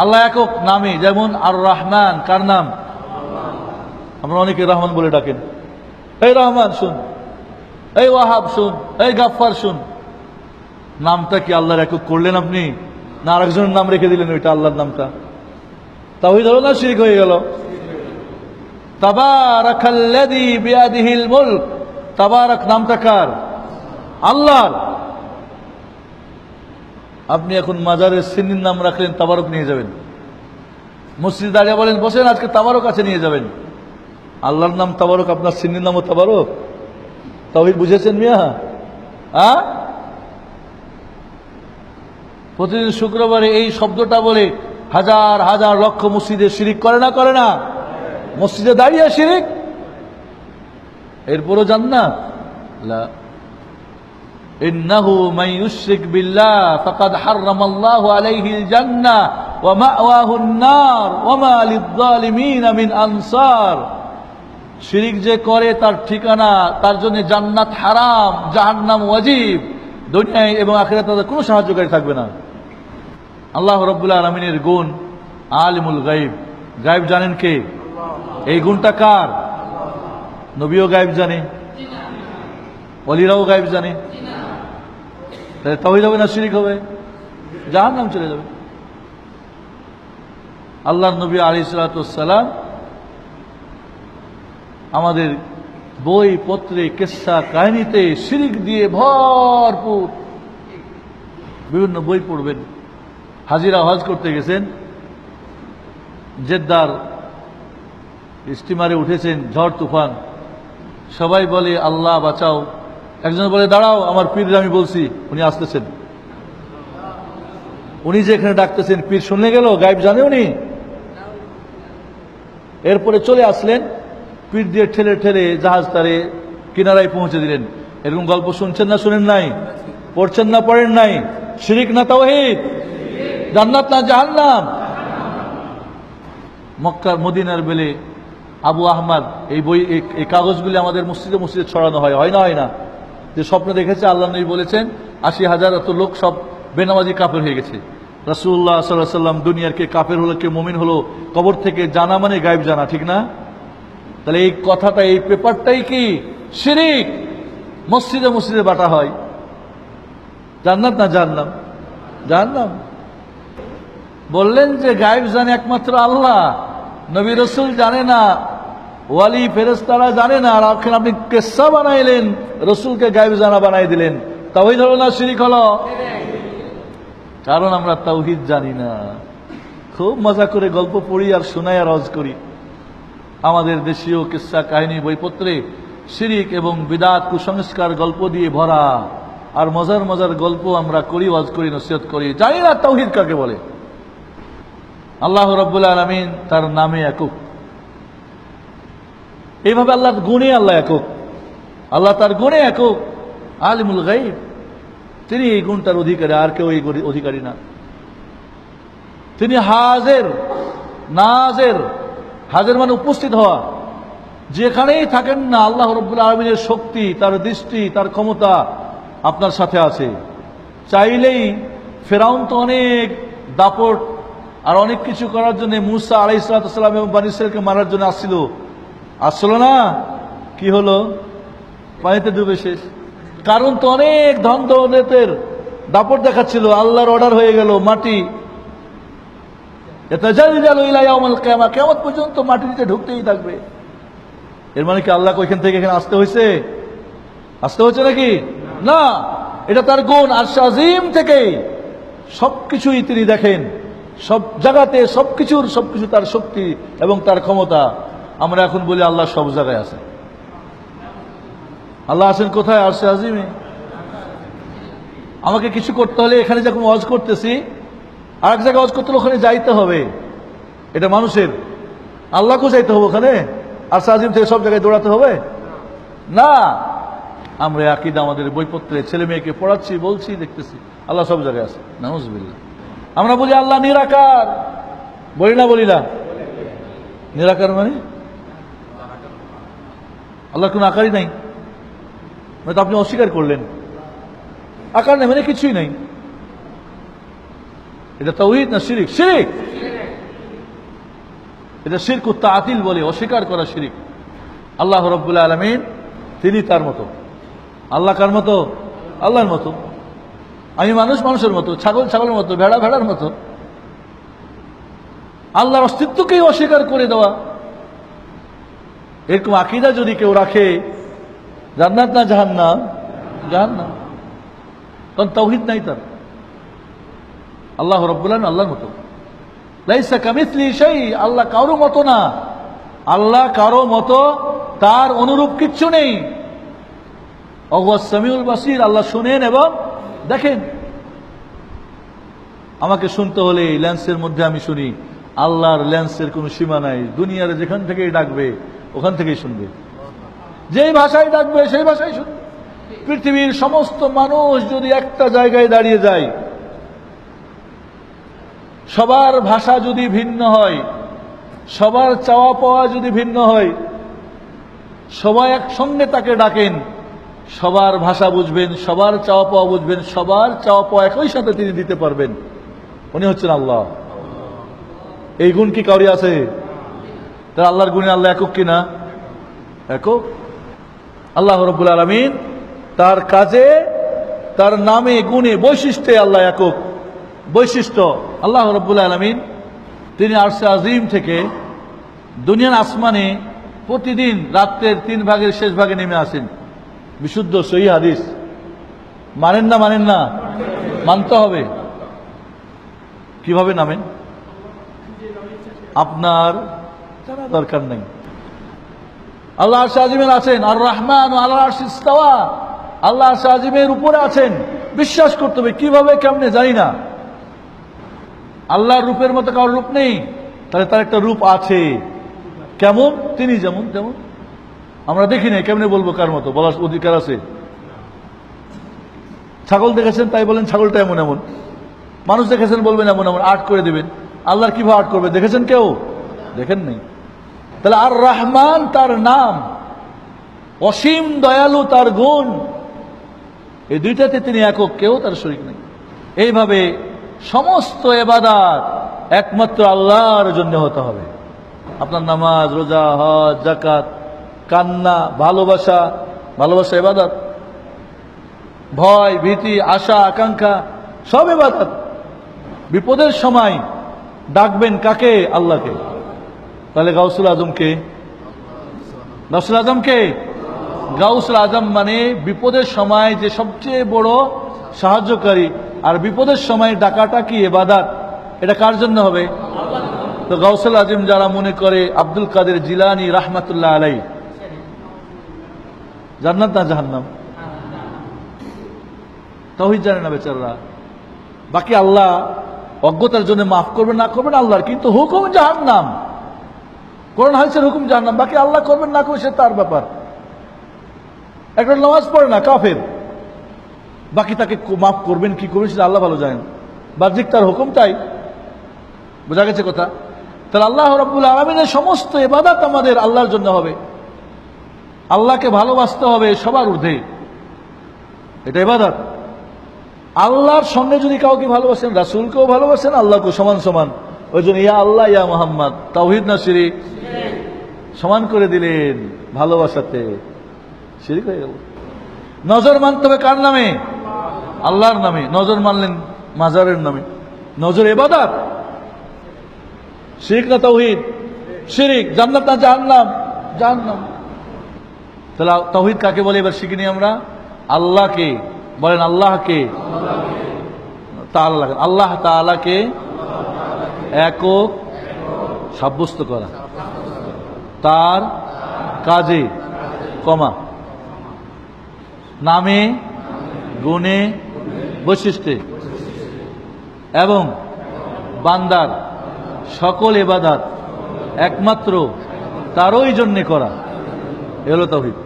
আল্লাহ একক নামে, যেমন আর রহমান কার নাম? আমরা অনেকে রহমান বলে ডাকেন। এই রহমান শুন, এই ওয়াহাব শুন, এই গাফফার শুন। নামটা কি আল্লাহর একক করলেন আপনি, না আরেকজনের নাম রেখে দিলেন ওইটা আল্লাহর নামটা? তাওহীদ হলো না শিরক হয়ে গেল? তাবারাকাল্লাযী বিয়াদিহিল মুলক, তাবারাক নামটা কার? আল্লাহর। আপনি এখন মাজারের সিন্নির নাম রাখলেন, তাবারক নিয়ে যাবেন। মসজিদে দাঁড়িয়ে বলেন বসেন আজকে তাবারক আছে, নিয়ে যাবেন। আল্লাহর নাম তাবারক, আপনার সিন্নির নামও তাবারক। তাওহীদ বুঝেছেন মিয়া? প্রতিদিন শুক্রবারে এই শব্দটা বলে হাজার হাজার লক্ষ মসজিদে শিরিক করে না? করে না? মসজিদে দাঁড়িয়ে শিরিক, এরপরও জান্নাত? লা। ইন্নাহু মান ইউশরিক বিল্লাহ ফাকাদ হারামাল্লাহু আলাইহিল জান্নাহ ওয়া মাওয়াহুন নার ওয়া মা লিয-যালিমিন মিন আনসার। শিরিক যে করে তার ঠিকানা, তার জন্য জান্নাত হারাম, জাহান্নাম ওয়াজিব। দুনিয়ায় এবং আখিরাতে তাদের কোনো সাহায্যকারী থাকবে না। আল্লাহ রাব্বুল আলামিনের গুণ আলিমুল গায়ব, গায়ব জানেন কে? এই গুণটা কার? নবীও গায়ব জানে, ওলিরাও গায়ব জানে। তাহলে তাওহীদ হবে না শিরিক হবে? জাহান্নাম চলে যাবে। আল্লাহর নবী আলাইহিস সালাতু ওয়াস সালাম আমাদের বই পত্রে, কিসসা কাহিনীতে শিরিক দিয়ে ভরপুর। বিভিন্ন বই পড়বেন। হাজিরা হজ করতে গেছেন, জেদ্দার স্টিমারে উঠেছেন, ঝড় তুফান, সবাই বলে আল্লাহ বাঁচাও। একজন বলে দাঁড়াও, আমার পীর আমি বলছি। উনি আসতেছেন, উনি যেখানে ডাকতেছেন পীর শুনে গেল, গায়েব জানে উনি। এরপরে চলে আসলেন, পীর দিয়ে ঠেলে ঠেলে জাহাজ তারে কিনারায় পৌঁছে দিলেন। এরকম গল্প শুনছেন না শুনেন নাই? পড়ছেন না পড়েন নাই? শিরিক না তাওহীদ? জান্নাত না জাহান্নাম? মক্কার মদিনার বেলে আবু আহমদ এই বই, এই কাগজগুলি আমাদের মসজিদে মসজিদে ছড়ানো হয়, হয় না? হয় না? যে স্বপ্ন দেখেছে, আল্লাহ নবী বলেছেন ৮০,০০০ এত লোক সব বেনামাজি কাফের হয়ে গেছে। রাসূলুল্লাহ সাল্লাল্লাহু আলাইহি ওয়াসাল্লাম দুনিয়ার কে কাফের হলো কে মুমিন হলো কবর থেকে জানা মানে গায়েব জানা, ঠিক না? তাহলে এই কথাটা, এই পেপারটাই কি শিরিক? মসজিদে মসজিদে বাটা হয়। জান্নাত না জাহান্নাম? জাহান্নাম। বললেন যে গায়েব জানে একমাত্র আল্লাহ, নবী রাসূল জানে না, ওয়ালি ফেরেশতারা জানে না, আর আপনি কিসসা বানাইলেন, রাসূলকে গায়েব জানা বানাই দিলেন। তাওহীদ হলো না শিরিক হলো? কারণ আমরা তাওহীদ জানি না। খুব মজা করে গল্প পড়ি আর শোনাই আর ওয়াজ করি। আমাদের দেশীয় কিসসা কাহিনী বইপত্রে শিরিক এবং বিদআত কুসংস্কার গল্প দিয়ে ভরা, আর মজার মজার গল্প আমরা করি, ওয়াজ করি, নসিহত করি, জানি না তাওহীদ কাকে বলে। আল্লাহ রাব্বুল আলামিন তার নামে একক। এইভাবে আল্লাহর গুণে আল্লাহ একক, আল্লাহ তার গুণে একক। আলিমুল গায়ব, তিনি এই গুণটার অধিকারী, আর কেউ এই অধিকারী না। তিনি হাজির নাজির। হাজির মানে উপস্থিত হওয়া। যেখানেই থাকেন না, আল্লাহ রাব্বুল আলামিনের শক্তি, তার দৃষ্টি, তার ক্ষমতা আপনার সাথে আছে। চাইলেই ফেরাউন তো অনেক দাপট আর অনেক কিছু করার জন্য মূসা আলাইহিস সালাম এবং বনী ইসরাঈলকে মারার জন্য আসছিল না? কি হলো? পানিতে ডুবে শেষ। কারণ তো অনেক ধন দৌলতের দাপট দেখাচ্ছিল, আল্লাহর অর্ডার হয়ে গেল মাটি ইয়াতাজালজালু ইলা ইয়াউমিল কিয়ামা, কিয়ামত পর্যন্ত মাটিতে ঢুকতেই থাকবে। এর মানে কি আল্লাহকে ওইখান থেকে এখানে আসতে হয়েছে? আসতে হচ্ছে নাকি? না, এটা তার গুণ। আরশ আজিম থেকে সবকিছুই তিনি দেখেন, সব জায়গাতে সবকিছু তার শক্তি এবং তার ক্ষমতা। আমরা এখন বলি আল্লাহ সব জায়গায় আছে। আল্লাহ আছেন কোথায়? আরশে আজিমে। আমাকে কিছু করতে হলে এখানে যখন ওয়াজ করতেছি, আরেক জায়গায় ওয়াজ করতে হলে ওখানে যাইতে হবে, এটা মানুষের। আল্লাহকেও যাইতে হবে ওখানে? আরশে আজিম থেকে সব জায়গায় দৌড়াতে হবে না। আমরা আকীদা আমাদের বইপত্রে ছেলে মেয়েকে পড়াচ্ছি, বলছি, দেখতেছি আল্লাহ সব জায়গায় আছে। নাউজুবিল্লাহ। আমরা বলি আল্লাহ নিরাকার, বলি না? নিরাকার মানে আল্লাহ কোন আকারই নাই, মানে তো আপনি অস্বীকার করলেন। আকার নেই মানে কিছুই নাই। এটা তাওহীদ না শিরিক? শিরিক। এটা শিরকুত তাআতিল বলে, অস্বীকার করা শিরক। আল্লাহ রাব্বুল আলামিন তিনি তার মতো। আল্লাহ কার মতো? আল্লাহর মতো। আমি মানুষ মানুষের মতো, ছাগল ছাগলের মতো, ভেড়া ভেড়ার মতো। আল্লাহর অস্তিত্বকেই অস্বীকার করে দেওয়া, এরকম আকীদা যদি কেউ রাখে, জান্নাত না জাহান্নাম? জাহান্নাম। কারণ তাওহীদ নাই তার। আল্লাহ রাব্বুল আলামিন আল্লাহর মতো। লাইসা কামিসলি শাই, আল্লাহ কারো মতো না। আল্লাহ কারো মতো, তার অনুরূপ কিচ্ছু নেই। ওয়াস সামিউল বাসীর, আল্লাহ শুনেন এবং দেখেন। আমাকে শুনতে হলে লেন্সের মধ্যে আমি শুনি। আল্লাহর লেন্সের কোনো সীমা নাই। দুনিয়ার যেখান থেকেই ডাকবে ওখান থেকেই শুনবে, যেই ভাষায় ডাকবে সেই ভাষায় শুনবে। পৃথিবীর সমস্ত মানুষ যদি একটা জায়গায় দাঁড়িয়ে যায়, সবার ভাষা যদি ভিন্ন হয়, সবার চাওয়া পাওয়া যদি ভিন্ন হয়, সবাই একসঙ্গে তাকে ডাকেন, সবার ভাষা বুঝবেন, সবার চাওয়া পাওয়া বুঝবেন, সবার চাওয়া পাওয়া একই সাথে তিনি দিতে পারবেন। উনি হচ্ছেন আল্লাহ। এই গুণ কি কাউরি আছে? তার আল্লাহর গুণে আল্লাহ একক কিনা? একক। আল্লাহ রাব্বুল আলামিন তার কাজে, তার নামে, গুণে, বৈশিষ্ট্যে আল্লাহ একক। বৈশিষ্ট্য আল্লাহ রাব্বুল আলামিন তিনি আরশে আজিম থেকে দুনিয়ার আসমানে প্রতিদিন রাত্রের 3 ভাগের শেষ ভাগে নেমে আসেন। বিশুদ্ধ সহিহ হাদিস। মানেন না? মানেন না? মানতে হবে। কিভাবে নামেন আপনার জানা দরকার নেই। আল্লাহ আরশে আজিমের আছেন, আর রহমান আলাল আরশি ইস্তাওয়া, আল্লাহ আরশে আজিমের উপরে আছেন। বিশ্বাস করতে হবে। কিভাবে, কেমনে জানি না। আল্লাহর রূপের মতো কারোর রূপ নেই, তাহলে তার একটা রূপ আছে। কেমন? তিনি যেমন তেমন। আমরা দেখি নাই, কেমনে বলবো কার মতো? বলার অধিকার আছে? ছাগল দেখেছেন তাই বলেন ছাগলটা এমন এমন। মানুষ দেখেছেন বলবেন এমন এমন, আর্ট করে দিবেন। আল্লাহর কিভাবে আর্ট করবে? দেখেছেন কেউ? দেখেন নাই। তাহলে আর রহমান তার নাম, অসীম দয়ালু তার গুণ। এই দুইটাতে তিনি একক, কেউ তার শরীক নেই। এইভাবে সমস্ত ইবাদত একমাত্র আল্লাহর জন্য হতে হবে। আপনার নামাজ, রোজা, হজ, যাকাত, কান্না, ভালোবাসা, ভালোবাসা ইবাদত। ভয়, ভীতি, আশা, আকাঙ্ক্ষা সব ইবাদত। বিপদের সময় ডাকবেন কাকে? আল্লাহকে। তাহলে গাউসুল আজমকে? গাউসুল আজমকে? গাউসুল আজম মানে বিপদের সময় যে সবচেয়ে বড় সাহায্যকারী। আর বিপদের সময় ডাকাটা কি ইবাদত? এটা কার জন্য হবে? তো গাউসুল আজম যারা মনে করে আব্দুল কাদের জিলানী রাহমাতুল্লাহ আলাইহি, জান্নাত না জাহান্নাম? তাওহীদ জানে না বেচারা। বাকি আল্লাহ অজ্ঞতার জন্য মাফ করবেন না করবেন আল্লাহর, কিন্তু হুকুম জাহান্নাম। কোরআন হাদিসের হুকুম জাহান্নাম। বাকি আল্লাহ করবেন না করবেন সে তার ব্যাপার। একটা নামাজ পড়ে না, কাফের, বাকি তাকে মাফ করবেন কি করবেন সেটা আল্লাহ ভালো জানেন। বাহ্যিক তার হুকুম তাই। বোঝা গেছে কথা? তাহলে আল্লাহ রাব্বুল আলামিনের সমস্ত ইবাদত আমাদের আল্লাহর জন্য হবে। আল্লাহকে ভালোবাসতে হবে সবার ঊর্ধ্বে, এটা ইবাদত। আল্লাহর সঙ্গে যদি কাউকে ভালোবাসেন, রাসূলকেও ভালোবাসেন, আল্লাহকে সমান সমান। ওই জন্য ইয়া আল্লাহ ইয়া মুহাম্মদ, তাওহীদ না শিরক? সমান করে দিলেন ভালোবাসাতে, শিরক হয়ে গেল। নজর মানতে হবে কার নামে? আল্লাহর নামে। নজর মানলেন মাজারের নামে। নজর ইবাদত। শিরক না তাওহীদ? শিরক। জান্নাত না জাহান্নাম? জাহান্নাম। তাহলে তাওহীদ কাকে বলে এবার শিখে নিই আমরা। আল্লাহকে বলেন, আল্লাহকে তাআলা, আল্লাহ তাআলাকে একক সাব্যস্ত করা, তার কাজে, কমা, নামে, গুণে, বৈশিষ্ট্যে, এবং বান্দার সকল ইবাদত একমাত্র তারই জন্য করা। এ হলো তাওহীদ।